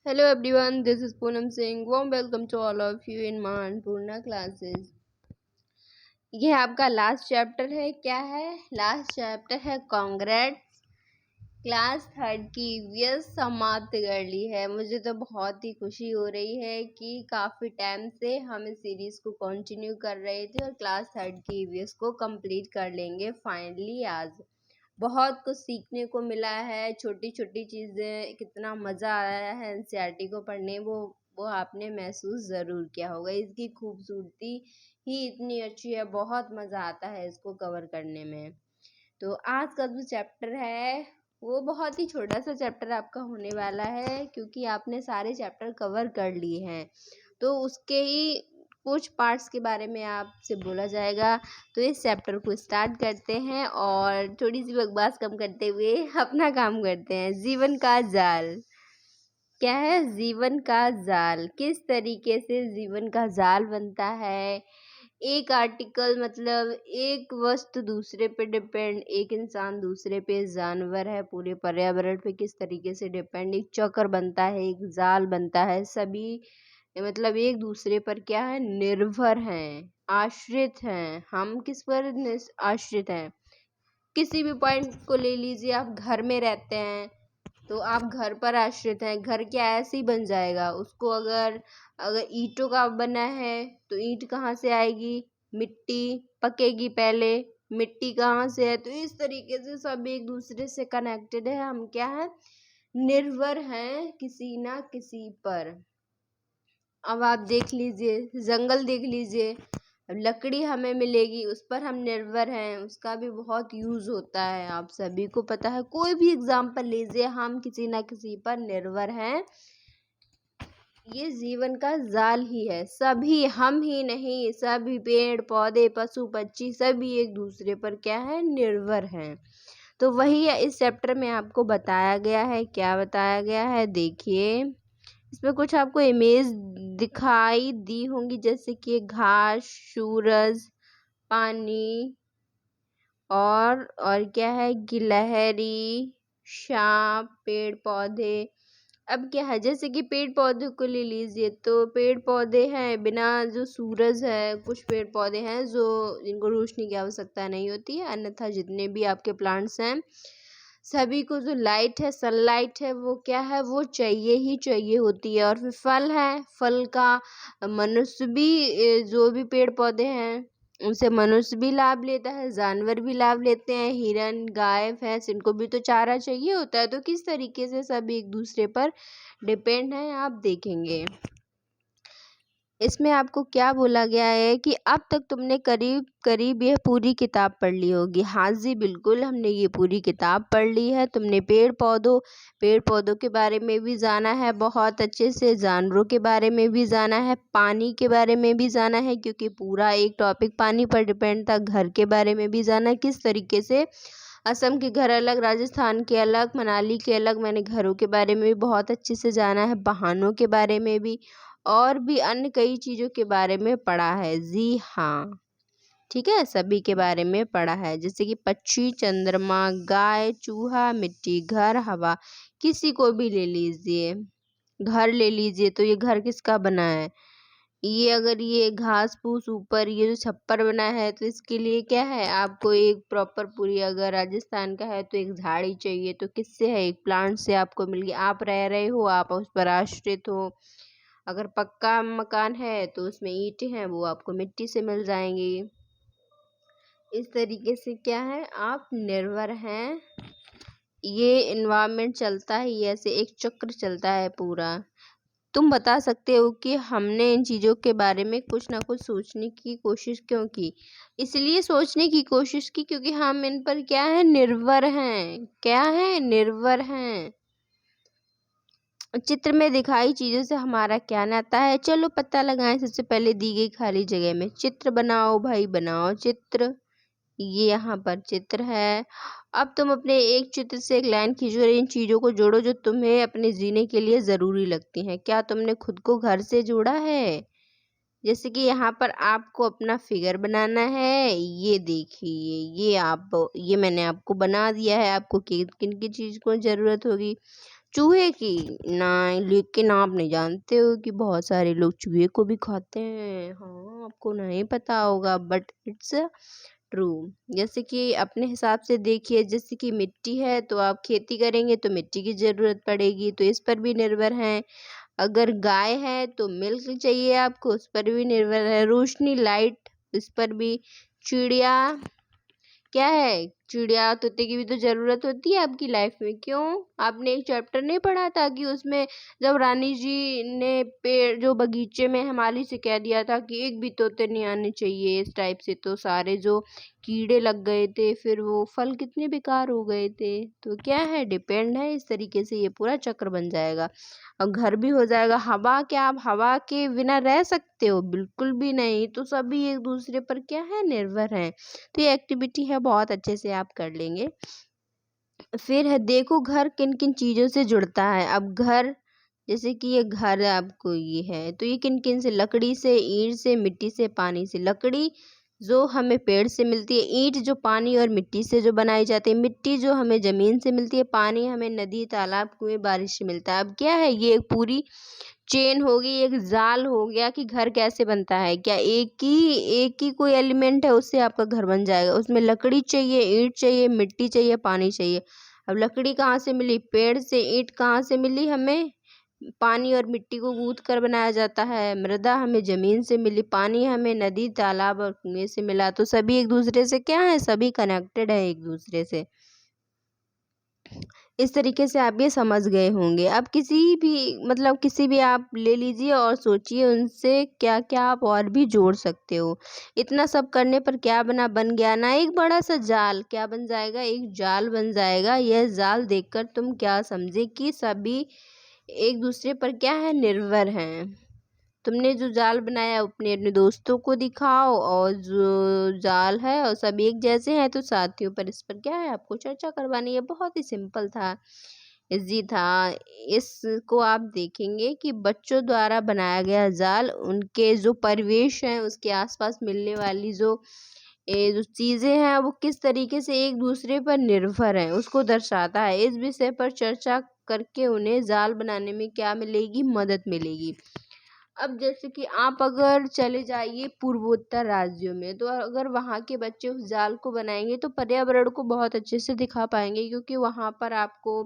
Hello everyone, this is Poonam Singh. Warm welcome to all of you in my Annapurna classes. ये आपका last chapter है। क्या है? Last chapter है congrats. Class third की EVS समाप्त कर ली है। मुझे तो बहुत ही खुशी हो रही है कि काफ़ी टाइम से हम इस सीरीज़ को कंटिन्यू कर रहे थे और क्लास थर्ड की ईवीएस को कंप्लीट कर लेंगे फाइनली आज। बहुत कुछ सीखने को मिला है, छोटी छोटी चीज़ें, कितना मज़ा आया है एनसीईआरटी को पढ़ने, वो आपने महसूस ज़रूर किया होगा। इसकी खूबसूरती ही इतनी अच्छी है, बहुत मज़ा आता है इसको कवर करने में। तो आज का जो चैप्टर है वो बहुत ही छोटा सा चैप्टर आपका होने वाला है, क्योंकि आपने सारे चैप्टर कवर कर लिए हैं। तो उसके ही कुछ पार्ट्स के बारे में आपसे बोला जाएगा। तो इस चैप्टर को स्टार्ट करते हैं और थोड़ी सी बकवास कम करते हुए अपना काम करते हैं। जीवन का जाल क्या है? जीवन का जाल किस तरीके से जीवन का जाल बनता है? एक आर्टिकल मतलब एक वस्तु दूसरे पे डिपेंड, एक इंसान दूसरे पे, जानवर है पूरे पर्यावरण पे किस तरीके से डिपेंड, एक चक्र बनता है, एक जाल बनता है। सभी मतलब एक दूसरे पर क्या है? निर्भर हैं, आश्रित हैं। हम किस पर आश्रित हैं? किसी भी पॉइंट को ले लीजिए, आप घर में रहते हैं तो आप घर पर आश्रित हैं। घर क्या ऐसे ही बन जाएगा? उसको अगर अगर ईंटों का बना है तो ईंट कहाँ से आएगी? मिट्टी पकेगी पहले, मिट्टी कहाँ से है? तो इस तरीके से सब एक दूसरे से कनेक्टेड है। हम क्या है? निर्भर हैं किसी ना किसी पर। अब आप देख लीजिए, जंगल देख लीजिए, अब लकड़ी हमें मिलेगी, उस पर हम निर्भर हैं, उसका भी बहुत यूज़ होता है, आप सभी को पता है। कोई भी एग्जाम्पल लीजिए, हम किसी ना किसी पर निर्भर हैं। ये जीवन का जाल ही है। सभी, हम ही नहीं, सभी पेड़ पौधे पशु पक्षी सभी एक दूसरे पर क्या है? निर्भर हैं। तो वही इस चैप्टर में आपको बताया गया है। क्या बताया गया है? देखिए, इसमें कुछ आपको इमेज दिखाई दी होंगी, जैसे कि घास, सूरज, पानी और क्या है? गिलहरी, सांप, पेड़ पौधे। अब क्या है? जैसे कि पेड़ पौधे को ले लीजिए, तो पेड़ पौधे हैं बिना जो सूरज है, कुछ पेड़ पौधे हैं जो जिनको रोशनी की आवश्यकता नहीं होती है, अन्यथा जितने भी आपके प्लांट्स हैं सभी को जो लाइट है, सनलाइट है, वो क्या है? वो चाहिए ही चाहिए होती है। और फिर फल है, फल का मनुष्य भी जो भी पेड़ पौधे हैं उनसे मनुष्य भी लाभ लेता है, जानवर भी लाभ लेते हैं, हिरन, गाय, भैंस, इनको भी तो चारा चाहिए होता है। तो किस तरीके से सब एक दूसरे पर डिपेंड है आप देखेंगे। इसमें आपको क्या बोला गया है कि अब तक तुमने करीब करीब ये पूरी किताब पढ़ ली होगी। हाँ जी, बिल्कुल, हमने ये पूरी किताब पढ़ ली है। तुमने पेड़ पौधों के बारे में भी जाना है, बहुत अच्छे से जानवरों के बारे में भी जाना है, पानी के बारे में भी जाना है, क्योंकि पूरा एक टॉपिक पानी पर डिपेंड था। घर के बारे में भी जाना है, किस तरीके से असम के घर अलग, राजस्थान के अलग, मनाली के अलग। मैंने घरों के बारे में भी बहुत अच्छे से जाना है, वाहनों के बारे में भी, और भी अन्य कई चीज़ों के बारे में पढ़ा है। जी हाँ, ठीक है, सभी के बारे में पढ़ा है, जैसे कि पक्षी, चंद्रमा, गाय, चूहा, मिट्टी, घर, हवा। किसी को भी ले लीजिए, घर ले लीजिए, तो ये घर किसका बना है? ये अगर ये घास फूस ऊपर ये जो छप्पर बना है, तो इसके लिए क्या है? आपको एक प्रॉपर पूरी, अगर राजस्थान का है तो एक झाड़ी चाहिए, तो किससे है? एक प्लांट से आपको मिल गया। आप रह रहे हो, आप उस पर आश्रित हो। अगर पक्का मकान है तो उसमें ईंटें हैं, वो आपको मिट्टी से मिल जाएंगी। इस तरीके से क्या है? आप निर्भर हैं। ये इन्वायरमेंट चलता है, ये ऐसे एक चक्र चलता है पूरा। तुम बता सकते हो कि हमने इन चीज़ों के बारे में कुछ ना कुछ सोचने की कोशिश क्यों की? इसलिए सोचने की कोशिश की क्योंकि हम इन पर क्या है? निर्भर हैं। क्या है? निर्भर हैं। चित्र में दिखाई चीज़ों से हमारा क्या नाता है? चलो पता लगाएं। सबसे पहले दी गई खाली जगह में चित्र बनाओ भाई, बनाओ चित्र। ये यहाँ पर चित्र है। अब तुम अपने एक चित्र से एक लाइन खींचो और इन चीज़ों को जोड़ो जो तुम्हें अपने जीने के लिए ज़रूरी लगती हैं। क्या तुमने खुद को घर से जोड़ा है? जैसे कि यहाँ पर आपको अपना फिगर बनाना है। ये देखिए, ये मैंने आपको बना दिया है। आपको किन किन की चीज़ को ज़रूरत होगी? चूहे की ना, लेकिन आप नहीं जानते हो कि बहुत सारे लोग चूहे को भी खाते हैं। हाँ, आपको नहीं पता होगा, बट इट्स ट्रू। जैसे कि अपने हिसाब से देखिए, जैसे कि मिट्टी है तो आप खेती करेंगे तो मिट्टी की ज़रूरत पड़ेगी, तो इस पर भी निर्भर हैं। अगर गाय है तो मिल्क चाहिए आपको, उस पर भी निर्भर है। रोशनी, लाइट, इस पर भी। चिड़िया क्या है, चिड़िया तोते की भी तो जरूरत होती है आपकी लाइफ में। क्यों? आपने एक चैप्टर नहीं पढ़ा था कि उसमें जब रानी जी ने पेड़ जो बगीचे में है माली से कह दिया था कि एक भी तोते नहीं आने चाहिए, इस टाइप से, तो सारे जो कीड़े लग गए थे, फिर वो फल कितने बेकार हो गए थे। तो क्या है, डिपेंड है, इस तरीके से ये पूरा चक्र बन जाएगा। और घर भी हो जाएगा। हवा, क्या आप हवा के बिना रह सकते हो? बिल्कुल भी नहीं। तो सभी एक दूसरे पर क्या है, निर्भर हैं। तो ये एक्टिविटी है, बहुत अच्छे से आप कर लेंगे। फिर है, देखो घर किन किन चीज़ों से जुड़ता है। अब घर, जैसे कि ये घर है आपको, ये है तो ये किन किन से, लकड़ी से, ईंट से, मिट्टी से, पानी से। लकड़ी जो हमें पेड़ से मिलती है, ईंट जो पानी और मिट्टी से जो बनाई जाती है, मिट्टी जो हमें ज़मीन से मिलती है, पानी हमें नदी, तालाब, कुएं, बारिश से मिलता है। अब क्या है, ये एक पूरी चेन होगी, एक जाल हो गया कि घर कैसे बनता है। क्या एक ही कोई एलिमेंट है उससे आपका घर बन जाएगा? उसमें लकड़ी चाहिए, ईंट चाहिए, मिट्टी चाहिए, पानी चाहिए। अब लकड़ी कहाँ से मिली? पेड़ से। ईंट कहाँ से मिली? हमें पानी और मिट्टी को गूंथ कर बनाया जाता है। मृदा हमें जमीन से मिली, पानी हमें नदी, तालाब और कुएं से मिला। तो सभी एक दूसरे से क्या है, सभी कनेक्टेड है एक दूसरे से। इस तरीके से आप ये समझ गए होंगे। अब किसी भी, मतलब किसी भी आप ले लीजिए और सोचिए उनसे क्या क्या आप और भी जोड़ सकते हो। इतना सब करने पर क्या बन गया ना, एक बड़ा सा जाल। क्या बन जाएगा? एक जाल बन जाएगा। यह जाल देखकर तुम क्या समझे कि सभी एक दूसरे पर क्या है, निर्भर हैं। तुमने जो जाल बनाया अपने अपने दोस्तों को दिखाओ, और जो जाल है और सब एक जैसे हैं तो साथियों पर, इस पर क्या है, आपको चर्चा करवानी है। बहुत ही सिंपल था, इजी था। इसको आप देखेंगे कि बच्चों द्वारा बनाया गया जाल उनके जो परिवेश है उसके आसपास मिलने वाली जो चीज़ें हैं वो किस तरीके से एक दूसरे पर निर्भर हैं उसको दर्शाता है। इस विषय पर चर्चा करके उन्हें जाल बनाने में क्या मिलेगी, मदद मिलेगी। अब जैसे कि आप अगर चले जाइए पूर्वोत्तर राज्यों में, तो अगर वहाँ के बच्चे उस जाल को बनाएंगे तो पर्यावरण को बहुत अच्छे से दिखा पाएंगे, क्योंकि वहाँ पर आपको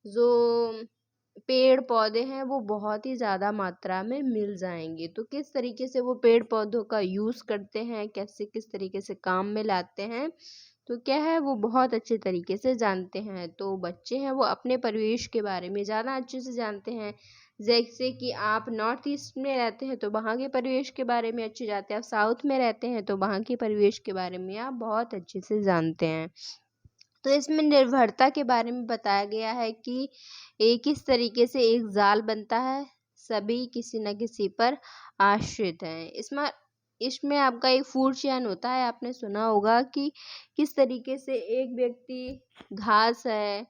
जो पेड़ पौधे हैं वो बहुत ही ज़्यादा मात्रा में मिल जाएंगे। तो किस तरीके से वो पेड़ पौधों का यूज़ करते हैं, कैसे किस तरीके से काम में लाते हैं, तो क्या है, वो बहुत अच्छे तरीके से जानते हैं। तो बच्चे हैं वो अपने परिवेश के बारे में ज़्यादा अच्छे से जानते हैं। जैसे कि आप नॉर्थ ईस्ट में रहते हैं तो वहाँ के परिवेश के बारे में अच्छे जानते हैं, आप साउथ में रहते हैं तो वहाँ के परिवेश के बारे में आप बहुत अच्छे से जानते हैं। तो इसमें निर्भरता के बारे में बताया गया है कि किस तरीके से एक जाल बनता है, सभी किसी न किसी पर आश्रित हैं। इसमें इसमें आपका एक फूड चेन होता है, आपने सुना होगा कि किस तरीके से एक व्यक्ति, घास है,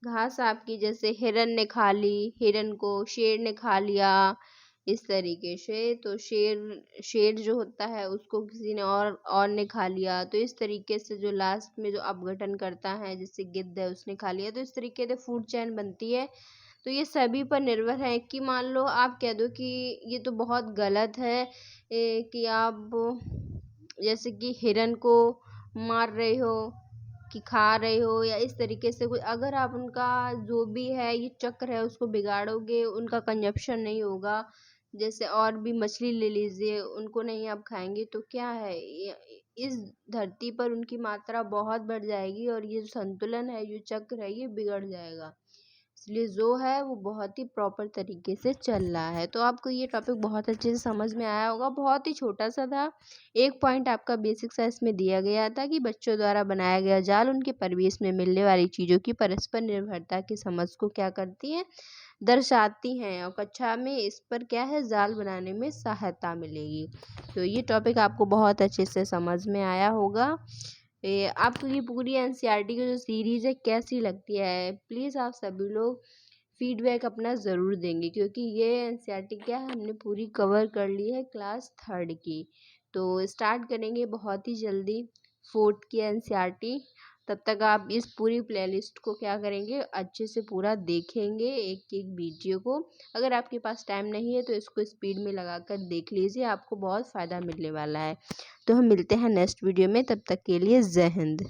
घास आपकी जैसे हिरन ने खा ली, हिरन को शेर ने खा लिया, इस तरीके से। तो शेर शेर जो होता है उसको किसी ने और ने खा लिया। तो इस तरीके से जो लास्ट में जो अपघटन करता है, जैसे गिद्ध है उसने खा लिया, तो इस तरीके से फूड चेन बनती है। तो ये सभी पर निर्भर है कि मान लो आप कह दो कि ये तो बहुत गलत है, कि आप जैसे कि हिरन को मार रहे हो कि खा रहे हो, या इस तरीके से कोई, अगर आप उनका जो भी है ये चक्र है उसको बिगाड़ोगे, उनका कंजप्शन नहीं होगा। जैसे और भी मछली ले लीजिए, उनको नहीं आप खाएंगे तो क्या है, इस धरती पर उनकी मात्रा बहुत बढ़ जाएगी और ये जो संतुलन है, ये चक्र है, ये बिगड़ जाएगा। इसलिए जो है वो बहुत ही प्रॉपर तरीके से चल रहा है। तो आपको ये टॉपिक बहुत अच्छे से समझ में आया होगा। बहुत ही छोटा सा था, एक पॉइंट आपका बेसिक सा इसमें दिया गया था कि बच्चों द्वारा बनाया गया जाल उनके परिवेश में मिलने वाली चीज़ों की परस्पर निर्भरता की समझ को क्या करती हैं, दर्शाती हैं, और कक्षा में इस पर क्या है, जाल बनाने में सहायता मिलेगी। तो ये टॉपिक आपको बहुत अच्छे से समझ में आया होगा। आपको ये पूरी एनसीईआरटी की जो सीरीज़ है कैसी लगती है, प्लीज़ आप सभी लोग फीडबैक अपना ज़रूर देंगे, क्योंकि ये एनसीईआरटी क्या है, हमने पूरी कवर कर ली है क्लास 3rd की। तो स्टार्ट करेंगे बहुत ही जल्दी 4th की एनसीईआरटी। तब तक आप इस पूरी प्लेलिस्ट को क्या करेंगे, अच्छे से पूरा देखेंगे एक एक वीडियो को। अगर आपके पास टाइम नहीं है तो इसको स्पीड में लगाकर देख लीजिए, आपको बहुत फ़ायदा मिलने वाला है। तो हम मिलते हैं नेक्स्ट वीडियो में, तब तक के लिए जय हिंद।